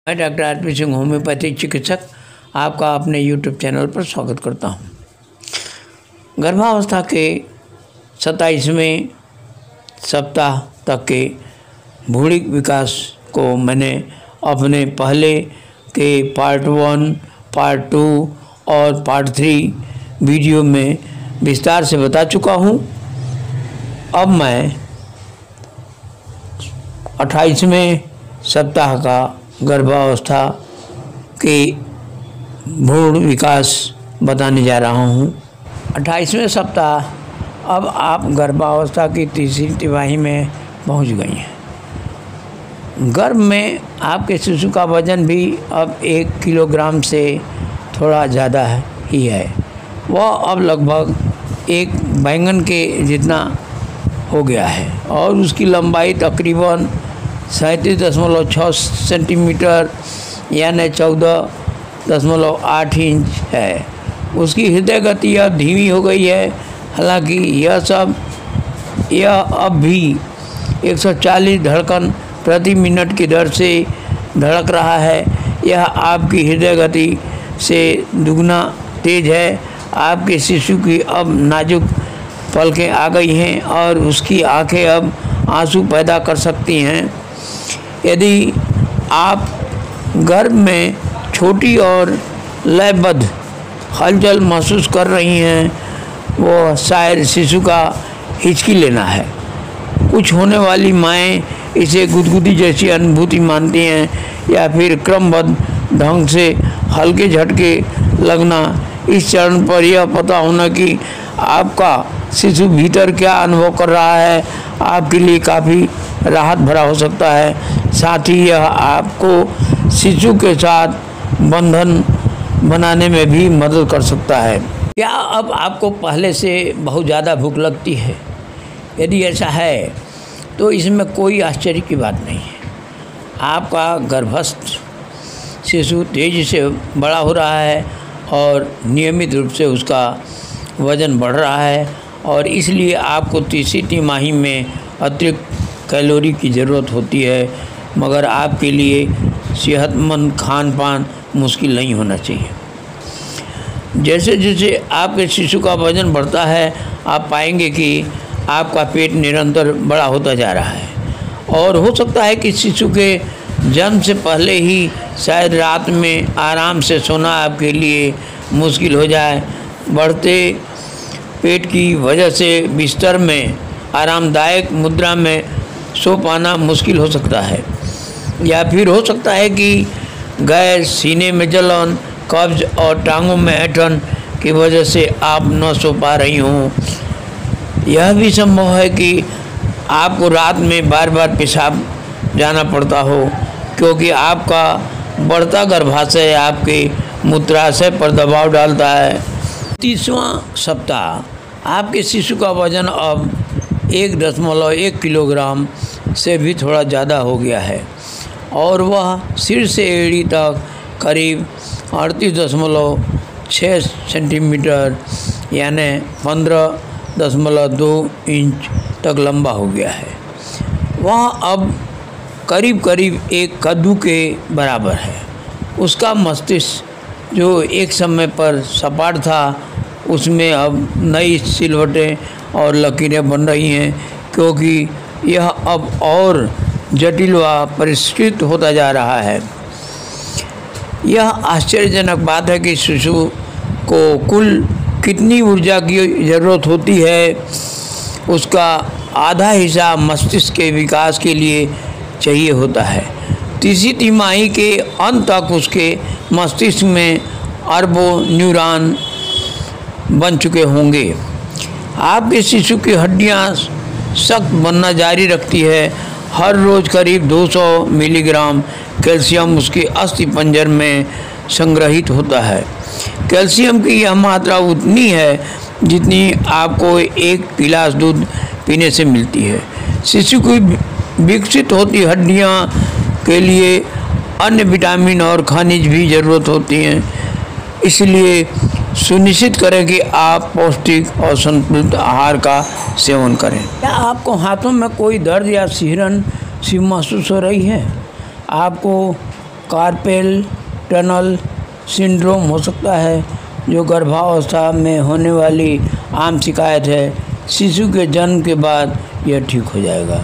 मैं doctor RP Singh homeopathic चिकित्सक आपका अपने यूट्यूब चैनल पर स्वागत करता हूं। गर्भावस्था के 27वें सप्ताह तक के भ्रूणिक विकास को मैंने अपने पहले के पार्ट 1, पार्ट 2 और पार्ट 3 वीडियो में विस्तार से बता चुका हूं। अब मैं 28वें सप्ताह का गर्भावस्था के भ्रूण विकास बताने जा रहा हूँ। 28वें सप्ताह अब आप गर्भावस्था की तीसरी तिमाही में पहुँच गई हैं। गर्भ में आपके शिशु का वजन भी अब 1 किलोग्राम से थोड़ा ज़्यादा ही है। वह अब लगभग एक बैंगन के जितना हो गया है और उसकी लंबाई तकरीबन 37.6 सेंटीमीटर यानी 14.8 इंच है। उसकी हृदय गति अब धीमी हो गई है। हालांकि यह अब भी 140 धड़कन प्रति मिनट की दर से धड़क रहा है। यह आपकी हृदय गति से दुगना तेज है। आपके शिशु की अब नाजुक पलकें आ गई हैं और उसकी आंखें अब आंसू पैदा कर सकती हैं। यदि आप गर्भ में छोटी और लयबद्ध हलचल महसूस कर रही हैं, वो शायद शिशु का हिचकी लेना है। कुछ होने वाली माएँ इसे गुदगुदी जैसी अनुभूति मानती हैं या फिर क्रमबद्ध ढंग से हल्के झटके लगना। इस चरण पर यह पता होना कि आपका शिशु भीतर क्या अनुभव कर रहा है आपके लिए काफ़ी राहत भरा हो सकता है। साथ ही यह आपको शिशु के साथ बंधन बनाने में भी मदद कर सकता है। क्या अब आपको पहले से बहुत ज़्यादा भूख लगती है? यदि ऐसा है तो इसमें कोई आश्चर्य की बात नहीं है। आपका गर्भस्थ शिशु तेज़ी से बड़ा हो रहा है और नियमित रूप से उसका वज़न बढ़ रहा है और इसलिए आपको तीसरी तिमाही में अतिरिक्त कैलोरी की ज़रूरत होती है। मगर आपके लिए सेहतमंद खान पान मुश्किल नहीं होना चाहिए। जैसे जैसे आपके शिशु का वज़न बढ़ता है, आप पाएंगे कि आपका पेट निरंतर बड़ा होता जा रहा है और हो सकता है कि शिशु के जन्म से पहले ही शायद रात में आराम से सोना आपके लिए मुश्किल हो जाए। बढ़ते पेट की वजह से बिस्तर में आरामदायक मुद्रा में सो पाना मुश्किल हो सकता है या फिर हो सकता है कि गैस, सीने में जलन, कब्ज और टांगों में ऐंठन की वजह से आप न सो पा रही हों। यह भी संभव है कि आपको रात में बार बार पेशाब जाना पड़ता हो क्योंकि आपका बढ़ता गर्भाशय आपके मूत्राशय पर दबाव डालता है। 30वां सप्ताह आपके शिशु का वजन अब 1.1 किलोग्राम से भी थोड़ा ज़्यादा हो गया है और वह सिर से एड़ी तक करीब 38.6 सेंटीमीटर यानी 15.2 इंच तक लंबा हो गया है। वह अब करीब करीब एक कद्दू के बराबर है। उसका मस्तिष्क जो एक समय पर सपाट था, उसमें अब नई सिलवटें और लकीरें बन रही हैं क्योंकि यह अब और जटिल व परिष्कृत होता जा रहा है। यह आश्चर्यजनक बात है कि शिशु को कुल कितनी ऊर्जा की ज़रूरत होती है, उसका आधा हिस्सा मस्तिष्क के विकास के लिए चाहिए होता है। तीसरी तिमाही के अंत तक उसके मस्तिष्क में अरबों न्यूरॉन बन चुके होंगे। आपके शिशु की हड्डियां सख्त बनना जारी रखती है। हर रोज़ करीब 200 मिलीग्राम कैल्शियम उसके अस्थि पंजर में संग्रहित होता है। कैल्शियम की यह मात्रा उतनी है जितनी आपको 1 गिलास दूध पीने से मिलती है। शिशु की विकसित होती हड्डियां के लिए अन्य विटामिन और खनिज भी ज़रूरत होती हैं। इसलिए सुनिश्चित करें कि आप पौष्टिक और संतुलित आहार का सेवन करें। क्या आपको हाथों में कोई दर्द या सिहरन सी महसूस हो रही है? आपको कार्पेल टनल सिंड्रोम हो सकता है, जो गर्भावस्था में होने वाली आम शिकायत है। शिशु के जन्म के बाद यह ठीक हो जाएगा।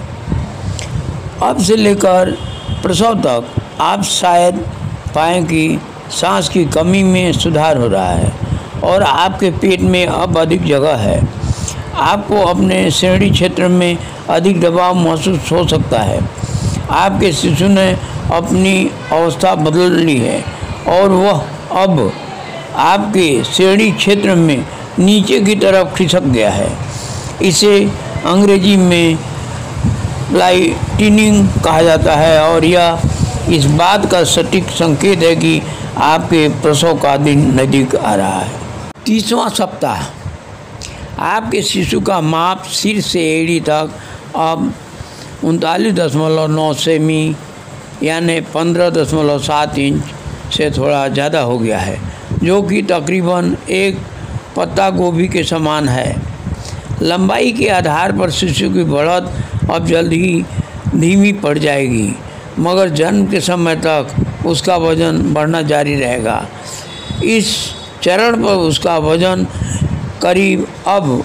अब से लेकर प्रसव तक आप शायद पाएं कि सांस की कमी में सुधार हो रहा है और आपके पेट में अब अधिक जगह है। आपको अपने श्रेणी क्षेत्र में अधिक दबाव महसूस हो सकता है। आपके शिशु ने अपनी अवस्था बदल ली है और वह अब आपके श्रेणी क्षेत्र में नीचे की तरफ खिसक गया है। इसे अंग्रेजी में लाइटनिंग कहा जाता है और यह इस बात का सटीक संकेत है कि आपके प्रसव का दिन नज़दीक आ रहा है। 30वां सप्ताह। आपके शिशु का माप सिर से एड़ी तक अब 39.9 सेमी यानी 15.7 इंच से थोड़ा ज़्यादा हो गया है, जो कि तकरीबन एक पत्ता गोभी के समान है। लंबाई के आधार पर शिशु की बढ़त अब जल्द ही धीमी पड़ जाएगी, मगर जन्म के समय तक उसका वज़न बढ़ना जारी रहेगा। इस चरण पर उसका वज़न करीब अब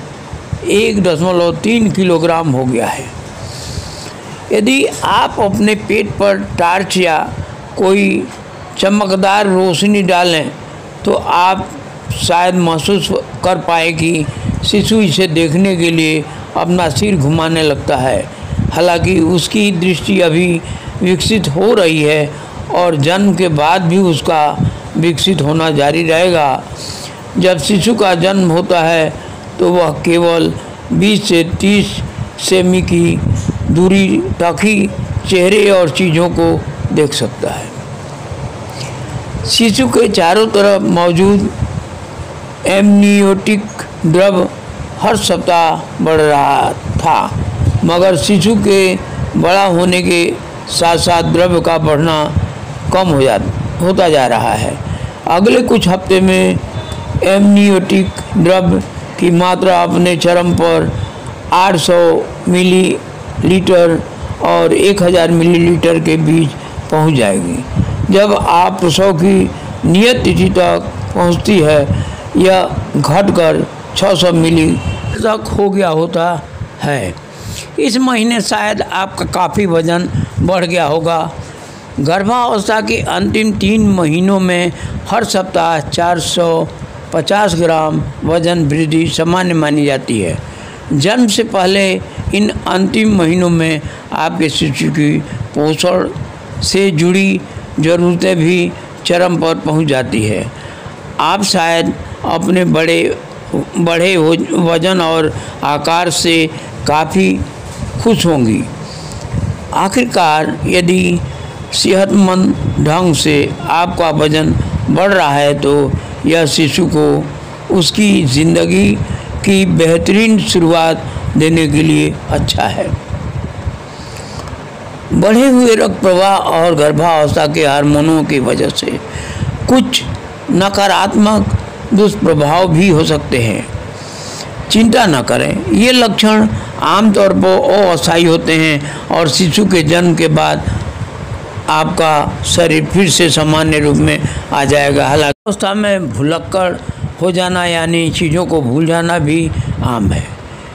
1.3 किलोग्राम हो गया है। यदि आप अपने पेट पर टार्च या कोई चमकदार रोशनी डालें तो आप शायद महसूस कर पाए कि शिशु इसे देखने के लिए अपना सिर घुमाने लगता है। हालांकि उसकी दृष्टि अभी विकसित हो रही है और जन्म के बाद भी उसका विकसित होना जारी रहेगा। जब शिशु का जन्म होता है तो वह केवल 20 से 30 सेमी की दूरी तक ही चेहरे और चीज़ों को देख सकता है। शिशु के चारों तरफ मौजूद एमनियोटिक द्रव हर सप्ताह बढ़ रहा था, मगर शिशु के बड़ा होने के साथ साथ द्रव का बढ़ना कम होता जा रहा है। अगले कुछ हफ्ते में एमनियोटिक द्रव की मात्रा अपने चरम पर 800 मिलीलीटर और 1000 मिलीलीटर के बीच पहुंच जाएगी। जब आप प्रसव की नियत तिथि तक पहुंचती है, यह घटकर 600 मिली तक हो गया होता है। इस महीने शायद आपका काफ़ी वज़न बढ़ गया होगा। गर्भावस्था के अंतिम 3 महीनों में हर सप्ताह 450 ग्राम वज़न वृद्धि सामान्य मानी जाती है। जन्म से पहले इन अंतिम महीनों में आपके शिशु की पोषण से जुड़ी ज़रूरतें भी चरम पर पहुंच जाती है। आप शायद अपने बढ़े वज़न और आकार से काफ़ी खुश होंगी। आखिरकार यदि सेहतमंद ढंग से आपका वज़न बढ़ रहा है तो यह शिशु को उसकी ज़िंदगी की बेहतरीन शुरुआत देने के लिए अच्छा है। बढ़े हुए रक्त प्रवाह और गर्भावस्था के हार्मोनों की वजह से कुछ नकारात्मक दुष्प्रभाव भी हो सकते हैं। चिंता न करें, ये लक्षण आमतौर पर अस्थायी होते हैं और शिशु के जन्म के बाद आपका शरीर फिर से सामान्य रूप में आ जाएगा। हालांकि अवस्था में भुलक्कड़ हो जाना यानी चीज़ों को भूल जाना भी आम है।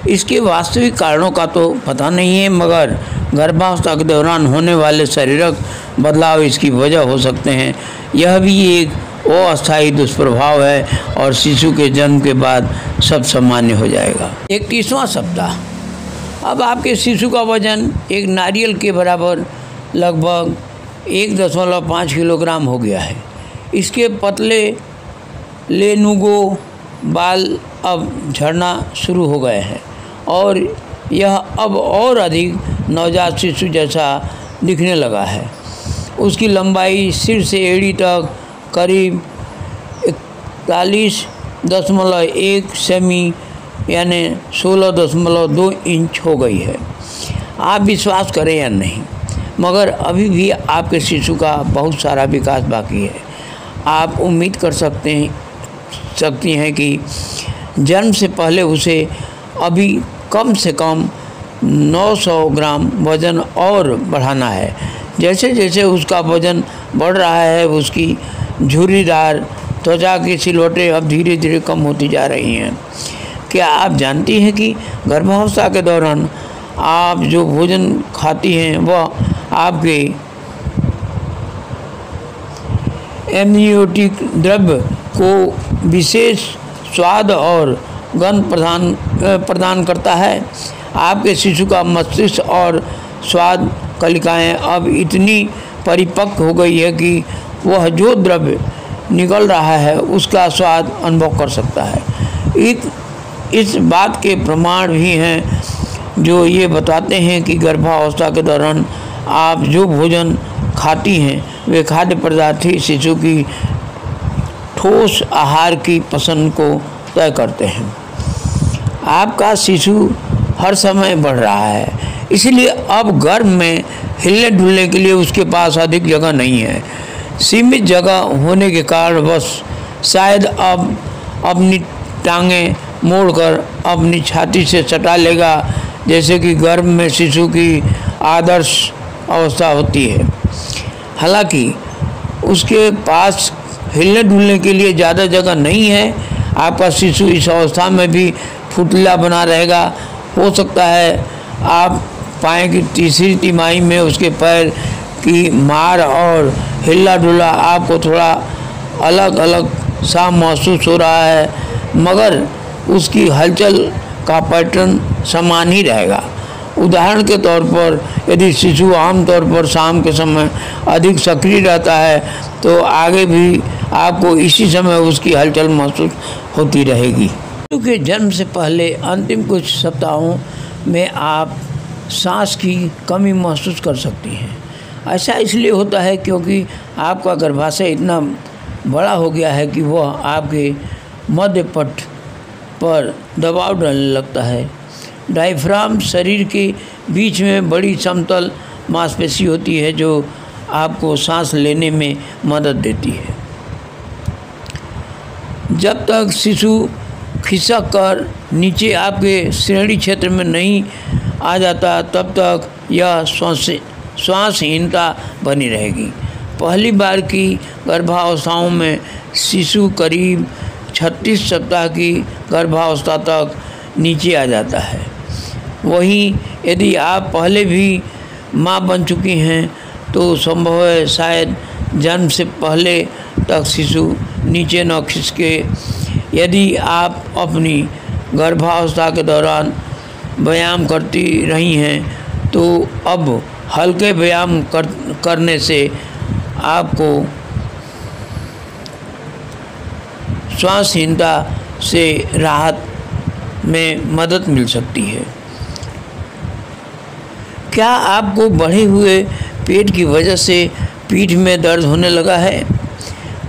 इसके वास्तविक कारणों का तो पता नहीं है, मगर गर्भावस्था के दौरान होने वाले शारीरिक बदलाव इसकी वजह हो सकते हैं। यह भी एक अस्थायी दुष्प्रभाव है और शिशु के जन्म के बाद सब सामान्य हो जाएगा। 31वां सप्ताह। अब आपके शिशु का वजन एक नारियल के बराबर लगभग 1.5 किलोग्राम हो गया है। इसके पतले लेनुगो बाल अब झड़ना शुरू हो गए हैं और यह अब और अधिक नवजात शिशु जैसा दिखने लगा है। उसकी लंबाई सिर से एड़ी तक करीब 41.1 सेमी यानी 16.2 इंच हो गई है। आप विश्वास करें या नहीं, मगर अभी भी आपके शिशु का बहुत सारा विकास बाकी है। आप उम्मीद कर सकती हैं कि जन्म से पहले उसे अभी कम से कम 900 ग्राम वज़न और बढ़ाना है। जैसे जैसे उसका वजन बढ़ रहा है उसकी झुर्रीदार त्वचा की सिलवटें अब धीरे धीरे कम होती जा रही हैं। क्या आप जानती हैं कि गर्भावस्था के दौरान आप जो भोजन खाती हैं वह आपके एमनियोटिक द्रव्य को विशेष स्वाद और गंध प्रदान करता है। आपके शिशु का मस्तिष्क और स्वाद कलिकाएं अब इतनी परिपक्व हो गई है कि वह जो द्रव्य निकल रहा है उसका स्वाद अनुभव कर सकता है। इस बात के प्रमाण भी हैं जो ये बताते हैं कि गर्भावस्था के दौरान आप जो भोजन खाती हैं वे खाद्य पदार्थ ही शिशु की ठोस आहार की पसंद को तय करते हैं। आपका शिशु हर समय बढ़ रहा है, इसलिए अब गर्भ में हिलने डुलने के लिए उसके पास अधिक जगह नहीं है। सीमित जगह होने के कारणवश शायद अब अपनी टांगें मोड़कर अपनी छाती से सटा लेगा, जैसे कि गर्भ में शिशु की आदर्श अवस्था होती है। हालांकि उसके पास हिलने डुलने के लिए ज़्यादा जगह नहीं है। आपका शिशु इस अवस्था में भी फुर्तीला बना रहेगा। हो सकता है आप पाएँ कि तीसरी तिमाही में उसके पैर की मार और हिला डुला आपको थोड़ा अलग अलग सा महसूस हो रहा है, मगर उसकी हलचल का पैटर्न समान ही रहेगा। उदाहरण के तौर पर यदि शिशु आमतौर पर शाम के समय अधिक सक्रिय रहता है तो आगे भी आपको इसी समय उसकी हलचल महसूस होती रहेगी। शिशु के जन्म से पहले अंतिम कुछ सप्ताहों में आप सांस की कमी महसूस कर सकती हैं। ऐसा इसलिए होता है क्योंकि आपका गर्भाशय इतना बड़ा हो गया है कि वह आपके मध्य पट पर दबाव डालने लगता है। डायफ्राम शरीर के बीच में बड़ी समतल मांसपेशी होती है जो आपको सांस लेने में मदद देती है। जब तक शिशु खिसक कर नीचे आपके श्रेणी क्षेत्र में नहीं आ जाता तब तक यह श्वासहीनता बनी रहेगी। पहली बार की गर्भावस्थाओं में शिशु करीब 36 सप्ताह की गर्भावस्था तक नीचे आ जाता है। वहीं यदि आप पहले भी माँ बन चुकी हैं तो संभव है शायद जन्म से पहले तक शिशु नीचे न खिसके। यदि आप अपनी गर्भावस्था के दौरान व्यायाम करती रही हैं तो अब हल्के व्यायाम करने से आपको श्वासहीनता से राहत में मदद मिल सकती है। क्या आपको बढ़े हुए पेट की वजह से पीठ में दर्द होने लगा है?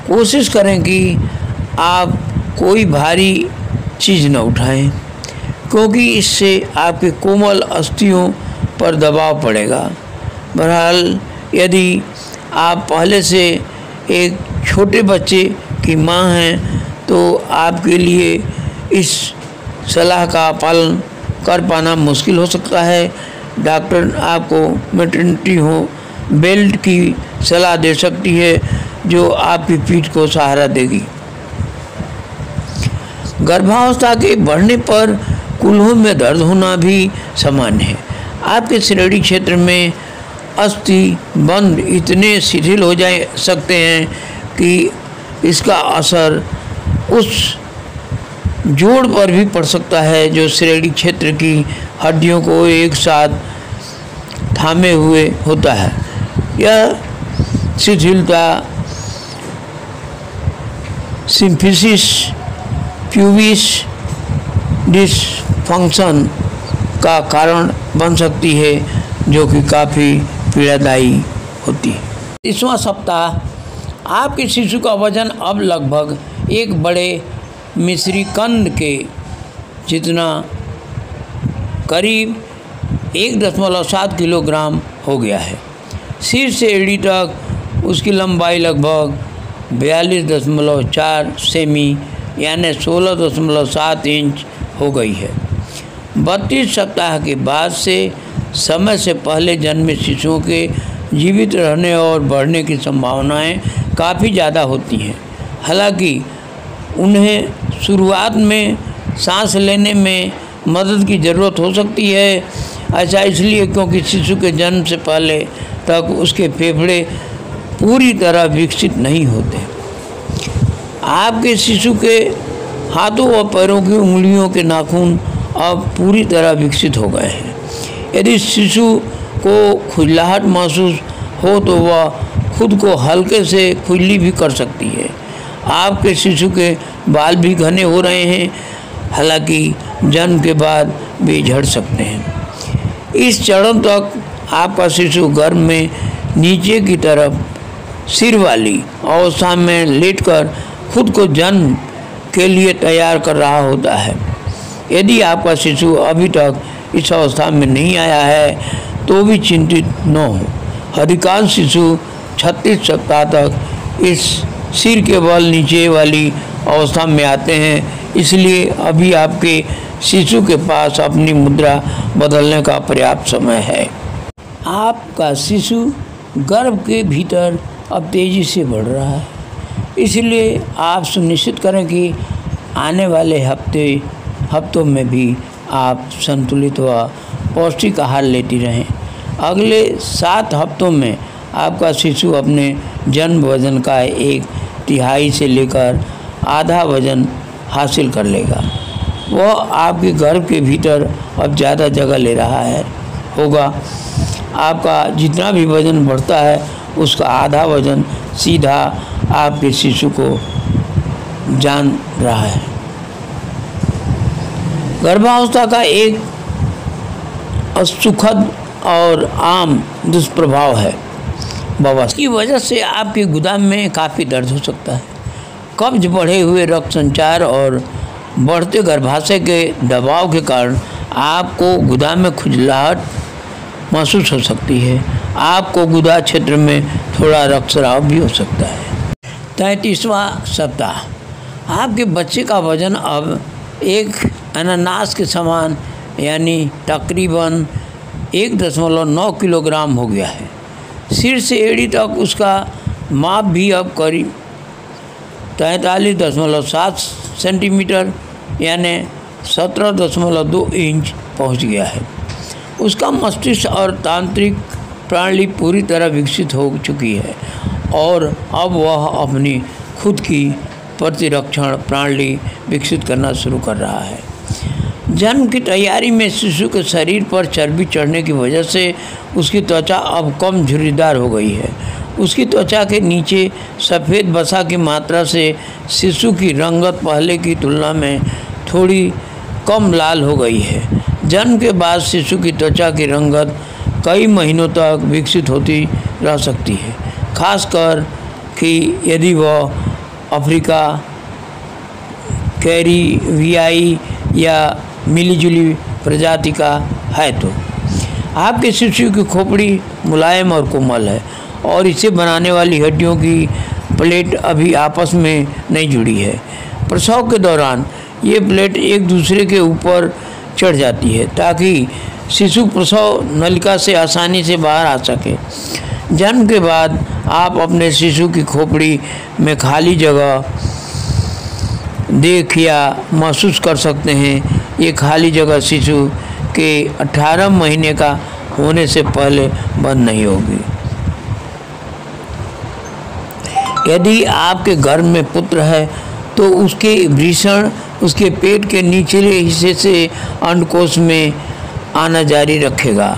कोशिश करें कि आप कोई भारी चीज़ न उठाएं, क्योंकि इससे आपके कोमल अस्थियों पर दबाव पड़ेगा। बहरहाल यदि आप पहले से एक छोटे बच्चे की मां हैं तो आपके लिए इस सलाह का पालन कर पाना मुश्किल हो सकता है। डॉक्टर आपको मैटरनिटी बेल्ट की सलाह दे सकती है जो आपकी पीठ को सहारा देगी। गर्भावस्था के बढ़ने पर कूल्हों में दर्द होना भी सामान्य है। आपके श्रेणी क्षेत्र में अस्थि बंध इतने शिथिल हो जा सकते हैं कि इसका असर उस जोड़ पर भी पड़ सकता है जो श्रेणी क्षेत्र की हड्डियों को एक साथ थामे हुए होता है। यह शिथिलता सिम्फिसिस प्यूबिस डिसफंक्शन का कारण बन सकती है, जो कि काफ़ी पीड़ादायी होती है। 30वां सप्ताह आपके शिशु का वजन अब लगभग एक बड़े मिश्री कंद के जितना करीब 1.7 किलोग्राम हो गया है। सिर से एड़ी तक उसकी लंबाई लगभग 42.4 सेमी यानी 16.7 इंच हो गई है। 32 सप्ताह के बाद से समय से पहले जन्मे शिशुओं के जीवित रहने और बढ़ने की संभावनाएं काफ़ी ज़्यादा होती हैं। हालांकि उन्हें शुरुआत में सांस लेने में मदद की ज़रूरत हो सकती है। ऐसा इसलिए क्योंकि शिशु के जन्म से पहले तक उसके फेफड़े पूरी तरह विकसित नहीं होते। आपके शिशु के हाथों व पैरों की उंगलियों के नाखून अब पूरी तरह विकसित हो गए हैं। यदि शिशु को खुजलाहट महसूस हो तो वह खुद को हल्के से खुजली भी कर सकती है। आपके शिशु के बाल भी घने हो रहे हैं, हालांकि जन्म के बाद भी झड़ सकते हैं। इस चरण तक आपका शिशु गर्भ में नीचे की तरफ सिर वाली अवस्था में लेटकर खुद को जन्म के लिए तैयार कर रहा होता है। यदि आपका शिशु अभी तक इस अवस्था में नहीं आया है तो भी चिंतित न हो। अधिकांश शिशु 36 सप्ताह तक इस सिर के बल नीचे वाली अवस्था में आते हैं, इसलिए अभी आपके शिशु के पास अपनी मुद्रा बदलने का पर्याप्त समय है। आपका शिशु गर्भ के भीतर अब तेज़ी से बढ़ रहा है, इसलिए आप सुनिश्चित करें कि आने वाले हफ्तों में भी आप संतुलित व पौष्टिक आहार लेती रहें। अगले 7 हफ्तों में आपका शिशु अपने जन्म वजन का 1/3 से लेकर आधा वजन हासिल कर लेगा। वह आपके गर्भ के भीतर अब ज़्यादा जगह ले रहा होगा। आपका जितना भी वजन बढ़ता है उसका आधा वजन सीधा आपके शिशु को जान रहा है। गर्भावस्था का एक सुखद और आम दुष्प्रभाव है बवासीर। इसकी वजह से आपके गुदाम में काफ़ी दर्द हो सकता है। कब्ज, बढ़े हुए रक्त संचार और बढ़ते गर्भाशय के दबाव के कारण आपको गुदा में खुजलाहट महसूस हो सकती है। आपको गुदा क्षेत्र में थोड़ा रक्तस्राव भी हो सकता है। 33वां सप्ताह। आपके बच्चे का वजन अब एक अनानास के समान यानी तकरीबन 1.9 किलोग्राम हो गया है। सिर से एड़ी तक उसका माप भी अब करीब 43.7 सेंटीमीटर यानी 17.2 इंच पहुंच गया है। उसका मस्तिष्क और तांत्रिक प्रणाली पूरी तरह विकसित हो चुकी है और अब वह अपनी खुद की प्रतिरक्षण प्रणाली विकसित करना शुरू कर रहा है। जन्म की तैयारी में शिशु के शरीर पर चर्बी चढ़ने की वजह से उसकी त्वचा अब कम झुर्रीदार हो गई है। उसकी त्वचा के नीचे सफ़ेद वसा की मात्रा से शिशु की रंगत पहले की तुलना में थोड़ी कम लाल हो गई है। जन्म के बाद शिशु की त्वचा की रंगत कई महीनों तक विकसित होती रह सकती है, खासकर कि यदि वह अफ्रीका, कैरिबियाई या मिलीजुली प्रजाति का है। तो आपके शिशु की खोपड़ी मुलायम और कोमल है और इसे बनाने वाली हड्डियों की प्लेट अभी आपस में नहीं जुड़ी है। प्रसव के दौरान ये प्लेट एक दूसरे के ऊपर चढ़ जाती है ताकि शिशु प्रसव नलिका से आसानी से बाहर आ सके। जन्म के बाद आप अपने शिशु की खोपड़ी में खाली जगह देख या महसूस कर सकते हैं। ये खाली जगह शिशु के 18 महीने का होने से पहले बंद नहीं होगी। यदि आपके गर्भ में पुत्र है तो उसके वृषण उसके पेट के निचले हिस्से से अंडकोश में आना जारी रखेगा।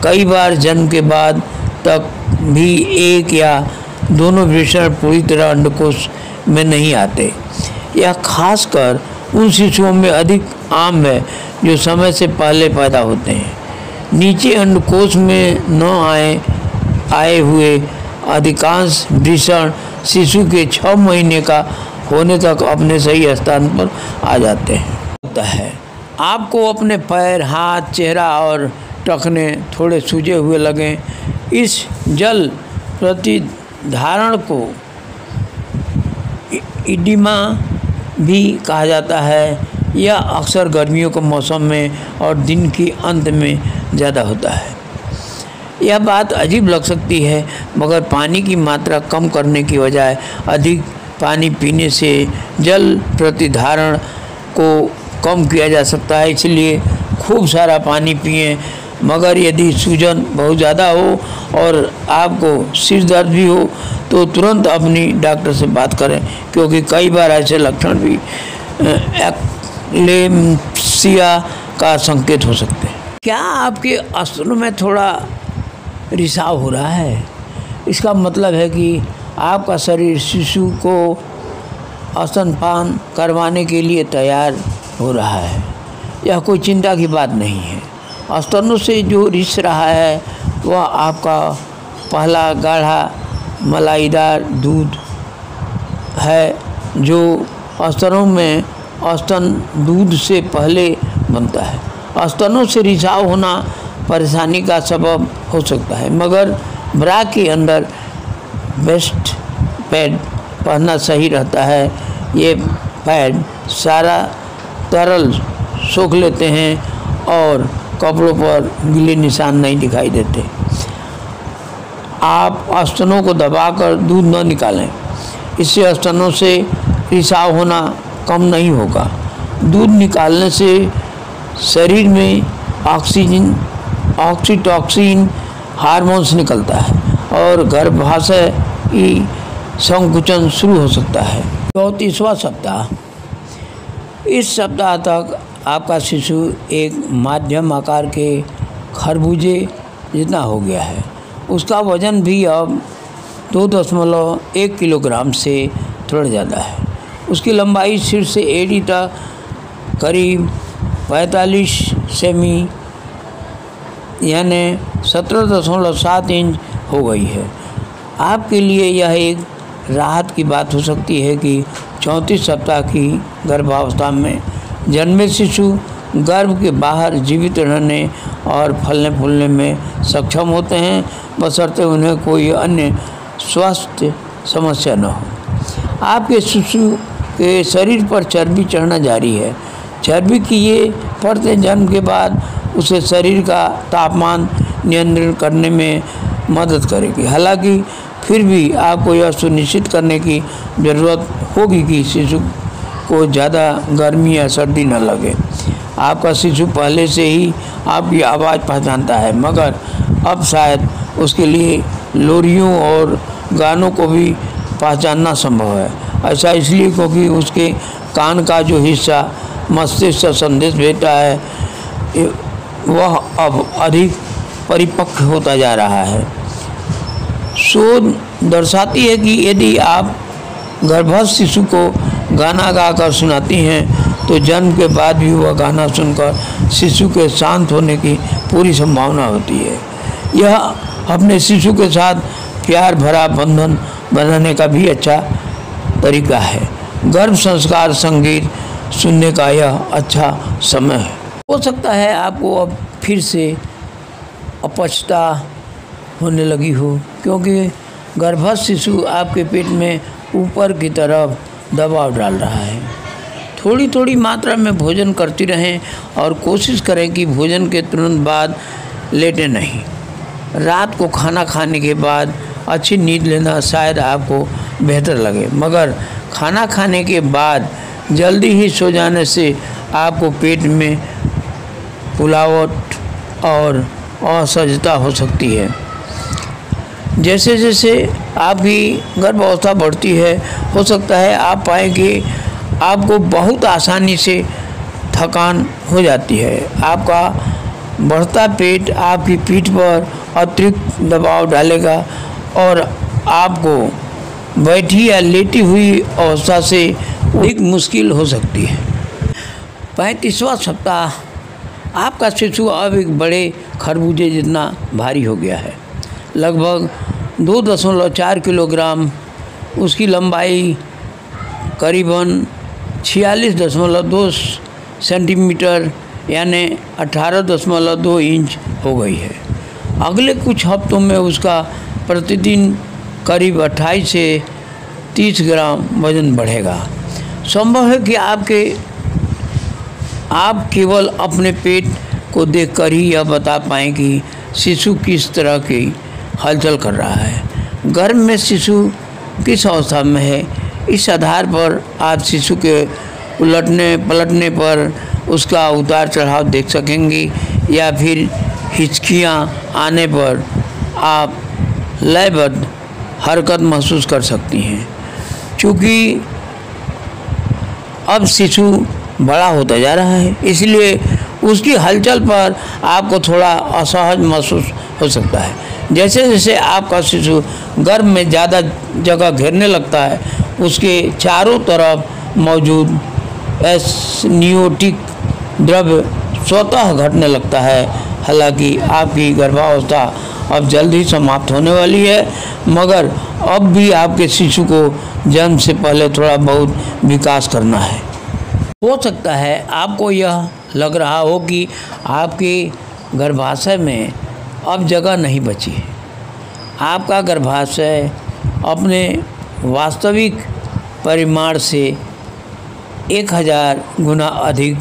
कई बार जन्म के बाद तक भी एक या दोनों वृषण पूरी तरह अंडकोश में नहीं आते। यह खासकर उन शिशुओं में अधिक आम है जो समय से पहले पैदा होते हैं। नीचे अंडकोश में न आए हुए अधिकांश वृषण शिशु के 6 महीने का होने तक अपने सही स्थान पर आ जाते हैं। आपको अपने पैर, हाथ, चेहरा और टखने थोड़े सूजे हुए लगें। इस जल प्रतिधारण को इडिमा भी कहा जाता है। यह अक्सर गर्मियों के मौसम में और दिन के अंत में ज़्यादा होता है। यह बात अजीब लग सकती है, मगर पानी की मात्रा कम करने की बजाय अधिक पानी पीने से जल प्रतिधारण को कम किया जा सकता है। इसलिए खूब सारा पानी पिएं। मगर यदि सूजन बहुत ज़्यादा हो और आपको सिर दर्द भी हो तो तुरंत अपनी डॉक्टर से बात करें, क्योंकि कई बार ऐसे लक्षण भी एक्लेम्पसिया का संकेत हो सकते हैं। क्या आपके स्तनों में थोड़ा रिसाव हो रहा है? इसका मतलब है कि आपका शरीर शिशु को स्तनपान करवाने के लिए तैयार हो रहा है। यह कोई चिंता की बात नहीं है। स्तनों से जो रिस रहा है वह आपका पहला गाढ़ा मलाईदार दूध है, जो स्तनों में स्तन दूध से पहले बनता है। स्तनों से रिसाव होना परेशानी का सबब हो सकता है, मगर ब्रा के अंदर वेस्ट पैड पहनना सही रहता है। ये पैड सारा तरल सोख लेते हैं और कपड़ों पर गीले निशान नहीं दिखाई देते। आप स्तनों को दबाकर दूध न निकालें, इससे स्तनों से रिसाव होना कम नहीं होगा। दूध निकालने से शरीर में ऑक्सीटॉसिन हार्मोन्स निकलता है और गर्भाशय की संकुचन शुरू हो सकता है। 34वां सप्ताह। इस सप्ताह तक आपका शिशु एक मध्यम आकार के खरबूजे जितना हो गया है। उसका वजन भी अब 2.1 किलोग्राम से थोड़ा ज़्यादा है। उसकी लंबाई सिर से एड़ी तक करीब 45 सेमी यानी 17.7 इंच हो गई है। आपके लिए यह एक राहत की बात हो सकती है कि 34 सप्ताह की गर्भावस्था में जन्मे शिशु गर्भ के बाहर जीवित रहने और फलने फूलने में सक्षम होते हैं, बशर्ते उन्हें कोई अन्य स्वास्थ्य समस्या न हो। आपके शिशु के शरीर पर चर्बी चढ़ना जारी है। चर्बी की ये परतें जन्म के बाद उसे शरीर का तापमान नियंत्रण करने में मदद करेगी। हालांकि फिर भी आपको यह सुनिश्चित करने की ज़रूरत होगी कि शिशु को ज़्यादा गर्मी या सर्दी न लगे। आपका शिशु पहले से ही आपकी आवाज़ पहचानता है, मगर अब शायद उसके लिए लोरियों और गानों को भी पहचानना संभव है। ऐसा इसलिए क्योंकि उसके कान का जो हिस्सा मस्तिष्क से संदेश भेजता है वह अब अधिक परिपक्व होता जा रहा है। शोध दर्शाती है कि यदि आप गर्भस्थ शिशु को गाना गाकर सुनाती हैं तो जन्म के बाद भी वह गाना सुनकर शिशु के शांत होने की पूरी संभावना होती है। यह अपने शिशु के साथ प्यार भरा बंधन बनाने का भी अच्छा तरीका है। गर्भ संस्कार संगीत सुनने का यह अच्छा समय है। हो सकता है आपको अब फिर से अपचता होने लगी हो, क्योंकि गर्भस्थ शिशु आपके पेट में ऊपर की तरफ दबाव डाल रहा है। थोड़ी थोड़ी मात्रा में भोजन करती रहें और कोशिश करें कि भोजन के तुरंत बाद लेटें नहीं। रात को खाना खाने के बाद अच्छी नींद लेना शायद आपको बेहतर लगे, मगर खाना खाने के बाद जल्दी ही सो जाने से आपको पेट में फुलावट और असहजता हो सकती है। जैसे जैसे आपकी गर्भावस्था बढ़ती है, हो सकता है आप पाएं कि आपको बहुत आसानी से थकान हो जाती है। आपका बढ़ता पेट आपकी पीठ पर अतिरिक्त दबाव डालेगा और आपको बैठी या लेटी हुई अवस्था से एक मुश्किल हो सकती है। 35वां सप्ताह। आपका शिशु अब एक बड़े खरबूजे जितना भारी हो गया है, लगभग 2.4 किलोग्राम। उसकी लंबाई करीबन 46.2 सेंटीमीटर यानी 18.2 इंच हो गई है। अगले कुछ हफ्तों में उसका प्रतिदिन करीब 28 से 30 ग्राम वजन बढ़ेगा। संभव है कि आप केवल अपने पेट को देखकर ही यह बता पाएँ कि शिशु किस तरह की हलचल कर रहा है, गर्भ में शिशु किस अवस्था में है, इस आधार पर आप शिशु के उलटने पलटने पर उसका उतार चढ़ाव देख सकेंगे या फिर हिचकियाँ आने पर आप लयबद्ध हरकत महसूस कर सकती हैं। चूँकि अब शिशु बड़ा होता जा रहा है, इसलिए उसकी हलचल पर आपको थोड़ा असहज महसूस हो सकता है। जैसे जैसे आपका शिशु गर्भ में ज़्यादा जगह घेरने लगता है, उसके चारों तरफ मौजूद एसनियोटिक द्रव्य स्वतः घटने लगता है। हालांकि आपकी गर्भावस्था अब जल्द ही समाप्त होने वाली है, मगर अब भी आपके शिशु को जन्म से पहले थोड़ा बहुत विकास करना है। हो सकता है आपको यह लग रहा हो कि आपके गर्भाशय में अब जगह नहीं बची है। आपका गर्भाशय अपने वास्तविक परिमाण से 1000 गुना अधिक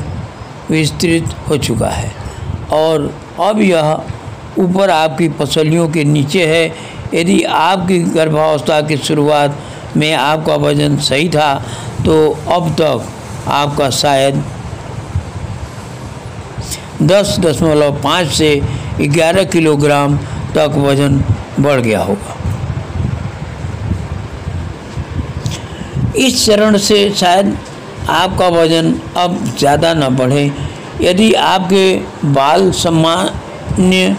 विस्तृत हो चुका है और अब यह ऊपर आपकी पसलियों के नीचे है। यदि आपकी गर्भावस्था की शुरुआत में आपका वजन सही था तो अब तक आपका शायद 10.5 से 11 किलोग्राम तक वजन बढ़ गया होगा। इस चरण से शायद आपका वजन अब ज़्यादा न बढ़े। यदि आपके बाल सामान्य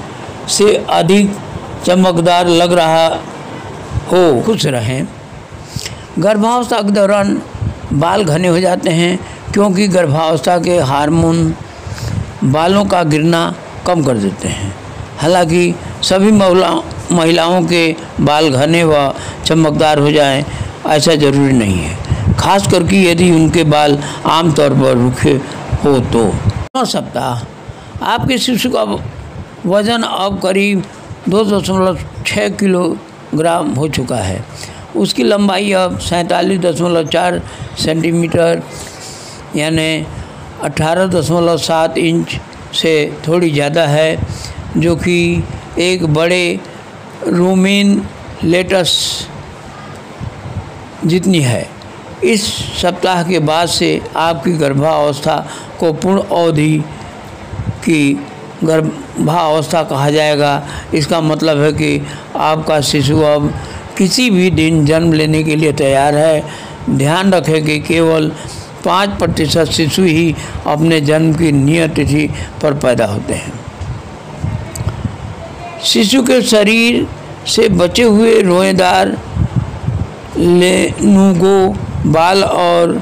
से अधिक चमकदार लग रहा हो, खुश रहें। गर्भावस्था के दौरान बाल घने हो जाते हैं क्योंकि गर्भावस्था के हार्मोन बालों का गिरना कम कर देते हैं। हालांकि सभी महिलाओं के बाल घने व चमकदार हो जाएं, ऐसा ज़रूरी नहीं है, खास करके यदि उनके बाल आमतौर पर रुखे हो तो। 9 सप्ताह आपके शिशु का वज़न अब करीब 2.6 किलोग्राम हो चुका है। उसकी लंबाई अब 47.4 सेंटीमीटर यानी 18.7 इंच से थोड़ी ज़्यादा है, जो कि एक बड़े रोमेन लेटस जितनी है। इस सप्ताह के बाद से आपकी गर्भावस्था को पूर्ण अवधि की गर्भावस्था कहा जाएगा। इसका मतलब है कि आपका शिशु अब किसी भी दिन जन्म लेने के लिए तैयार है। ध्यान रखें कि केवल 5% शिशु ही अपने जन्म की नियत तिथि पर पैदा होते हैं। शिशु के शरीर से बचे हुए रोएदार लेनुगो बाल और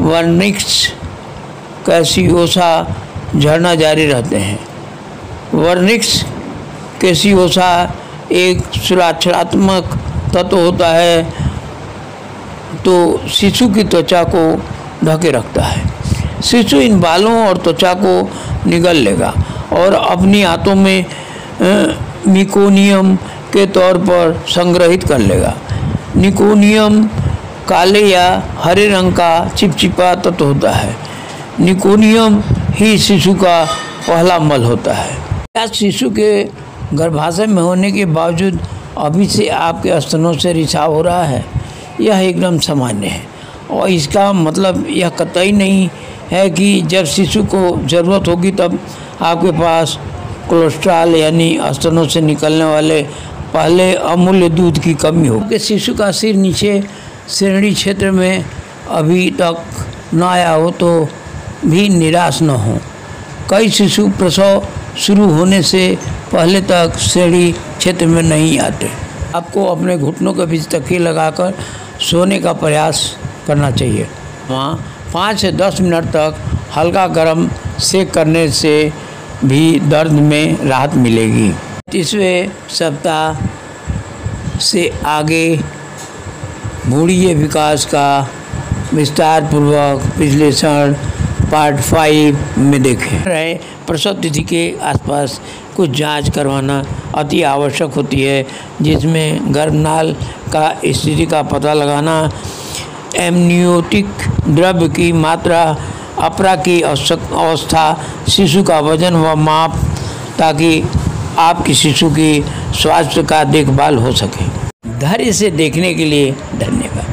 वर्निक्स कैसियोसा झड़ना जारी रहते हैं। वर्निक्स कैसियोसा एक सुरक्षात्मक तत्व होता है तो शिशु की त्वचा को ढके रखता है। शिशु इन बालों और त्वचा को निगल लेगा और अपनी आंतों में निकोनियम के तौर पर संग्रहित कर लेगा। निकोनियम काले या हरे रंग का चिपचिपा तत्व होता है। निकोनियम ही शिशु का पहला मल होता है। क्या शिशु के गर्भाशय में होने के बावजूद अभी से आपके स्तनों से रिसाव हो रहा है? यह एकदम सामान्य है और इसका मतलब यह कतई नहीं है कि जब शिशु को ज़रूरत होगी तब आपके पास कोलेस्ट्रॉल यानी स्तनों से निकलने वाले पहले अमूल्य दूध की कमी हो। कि शिशु का सिर नीचे श्रेणी क्षेत्र में अभी तक न आया हो तो भी निराश न हो। कई शिशु प्रसव शुरू होने से पहले तक श्रेणी क्षेत्र में नहीं आते। आपको अपने घुटनों के बीच तकिए लगाकर सोने का प्रयास करना चाहिए। वहाँ 5 से 10 मिनट तक हल्का गर्म सेक करने से भी दर्द में राहत मिलेगी। 30वें सप्ताह से आगे भ्रूणीय विकास का विस्तार पूर्वक विश्लेषण पार्ट 5 में देखें। प्रसव तिथि के आसपास कुछ जांच करवाना अति आवश्यक होती है, जिसमें गर्भनाल का स्थिति का पता लगाना, एमनियोटिक द्रव्य की मात्रा, अपरा की अवस्था, शिशु का वजन व माप, ताकि आपके शिशु की स्वास्थ्य का देखभाल हो सके। धैर्य से देखने के लिए धन्यवाद।